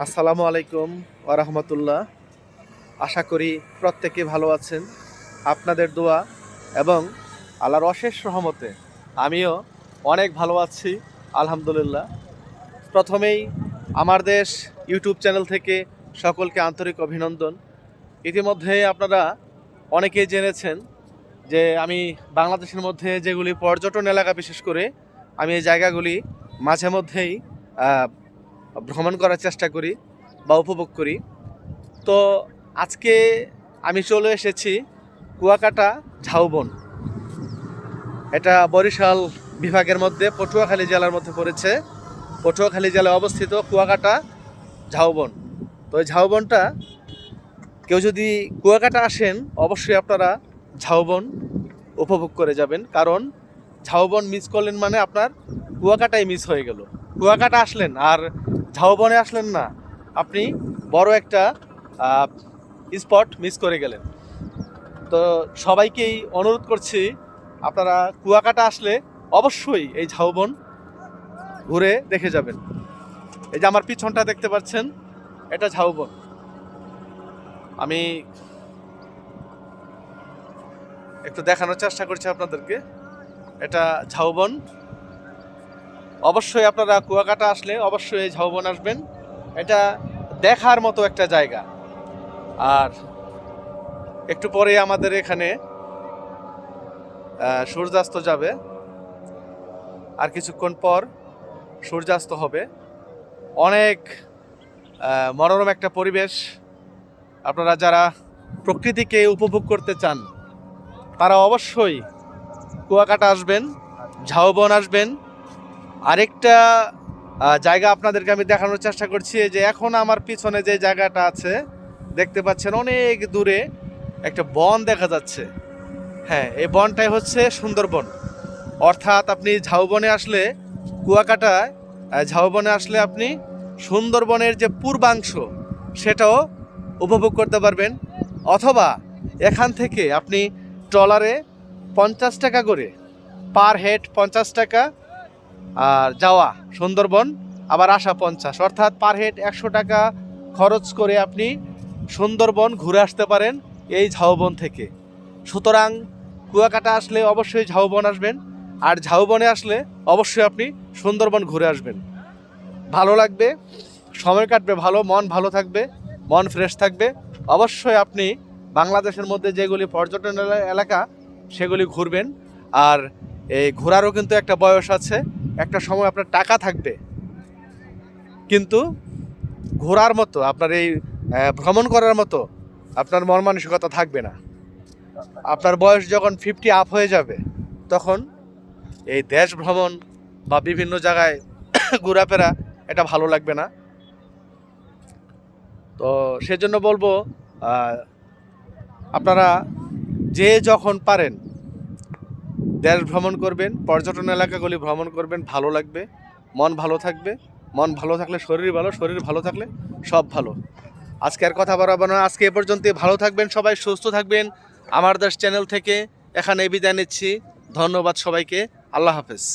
আসসালামু আলাইকুম ওয়া রাহমাতুল্লাহ। আশা করি প্রত্যেকে ভালো আছেন। আপনাদের দোয়া এবং আল্লাহর অশেষ রহমতে আমিও অনেক ভালো আছি, আলহামদুলিল্লাহ। প্রথমেই আমার দেশ ইউটিউব চ্যানেল থেকে সকলকে আন্তরিক অভিনন্দন। ইতিমধ্যে আপনারা অনেকেই জেনেছেন যে আমি বাংলাদেশের মধ্যে যেগুলি পর্যটন এলাকা, বিশেষ করে আমি এই জায়গাগুলি মাঝে মধ্যেই ভ্রমণ করার চেষ্টা করি বা উপভোগ করি। তো আজকে আমি চলে এসেছি কুয়াকাটা ঝাউবন। এটা বরিশাল বিভাগের মধ্যে পটুয়াখালী জেলার মধ্যে পড়েছে। পটুয়াখালী জেলায় অবস্থিত কুয়াকাটা ঝাউবন। তো এই ঝাউবনটা কেউ যদি কুয়াকাটা আসেন, অবশ্যই আপনারা ঝাউবন উপভোগ করে যাবেন, কারণ ঝাউবন মিস করলেন মানে আপনার কুয়াকাটাই মিস হয়ে গেল। কুয়াকাটা আসলেন আর ঝাউবনে আসলেন না, আপনি বড় একটা স্পট মিস করে গেলেন। তো সবাইকেই অনুরোধ করছি, আপনারা কুয়াকাটা আসলে অবশ্যই এই ঝাউবন ঘুরে দেখে যাবেন। এই যে আমার পিছনটা দেখতে পাচ্ছেন, এটা ঝাউবন। আমি একটু দেখানোর চেষ্টা করছি আপনাদেরকে। এটা ঝাউবন। অবশ্যই আপনারা কুয়াকাটা আসলে অবশ্যই এই ঝাউবন আসবেন। এটা দেখার মতো একটা জায়গা। আর একটু পরে আমাদের এখানে সূর্যাস্ত যাবে, আর কিছুক্ষণ পর সূর্যাস্ত হবে। অনেক মনোরম একটা পরিবেশ। আপনারা যারা প্রকৃতিকে উপভোগ করতে চান তারা অবশ্যই কুয়াকাটা আসবেন, ঝাউবন আসবেন। আরেকটা জায়গা আপনাদেরকে আমি দেখানোর চেষ্টা করছি, যে এখন আমার পিছনে যে জায়গাটা আছে দেখতে পাচ্ছেন, অনেক দূরে একটা বন দেখা যাচ্ছে। হ্যাঁ, এই বনটাই হচ্ছে সুন্দরবন। অর্থাৎ আপনি ঝাউবনে আসলে, কুয়াকাটায় ঝাউবনে আসলে আপনি সুন্দরবনের যে পূর্বাংশ সেটাও উপভোগ করতে পারবেন। অথবা এখান থেকে আপনি ট্রলারে 50 টাকা করে, পার হেড 50 টাকা, আর যাওয়া সুন্দরবন আবার আসা 50, অর্থাৎ পার হেড 100 টাকা খরচ করে আপনি সুন্দরবন ঘুরে আসতে পারেন এই ঝাউবন থেকে। সুতরাং কুয়াকাটা আসলে অবশ্যই ঝাউবন আসবেন, আর ঝাউবনে আসলে অবশ্যই আপনি সুন্দরবন ঘুরে আসবেন। ভালো লাগবে, সময় কাটবে ভালো, মন ভালো থাকবে, মন ফ্রেশ থাকবে। অবশ্যই আপনি বাংলাদেশের মধ্যে যেগুলি পর্যটন এলাকা সেগুলি ঘুরবেন। আর এই ঘোরারও কিন্তু একটা বয়স আছে, একটা সময় আপনার টাকা থাকবে, কিন্তু ঘোরার মতো, আপনার এই ভ্রমণ করার মতো আপনার মন মানসিকতা থাকবে না। আপনার বয়স যখন 50 আপ হয়ে যাবে, তখন এই দেশ ভ্রমণ বা বিভিন্ন জায়গায় ঘোরাফেরা এটা ভালো লাগবে না। তো সেজন্য বলবো, আপনারা যে যখন পারেন দেশ ভ্রমণ করবেন, পর্যটন এলাকাগুলি ভ্রমণ করবেন, ভালো লাগবে, মন ভালো থাকবে। মন ভালো থাকলে শরীর ভালো, শরীর ভালো থাকলে সব ভালো। আজকে আর কথা বাড়াবো না, আজকে এ পর্যন্তই। ভালো থাকবেন সবাই, সুস্থ থাকবেন। আমার দেশ চ্যানেল থেকে এখানে বিদায় নিচ্ছি। ধন্যবাদ সবাইকে। আল্লাহ হাফেজ।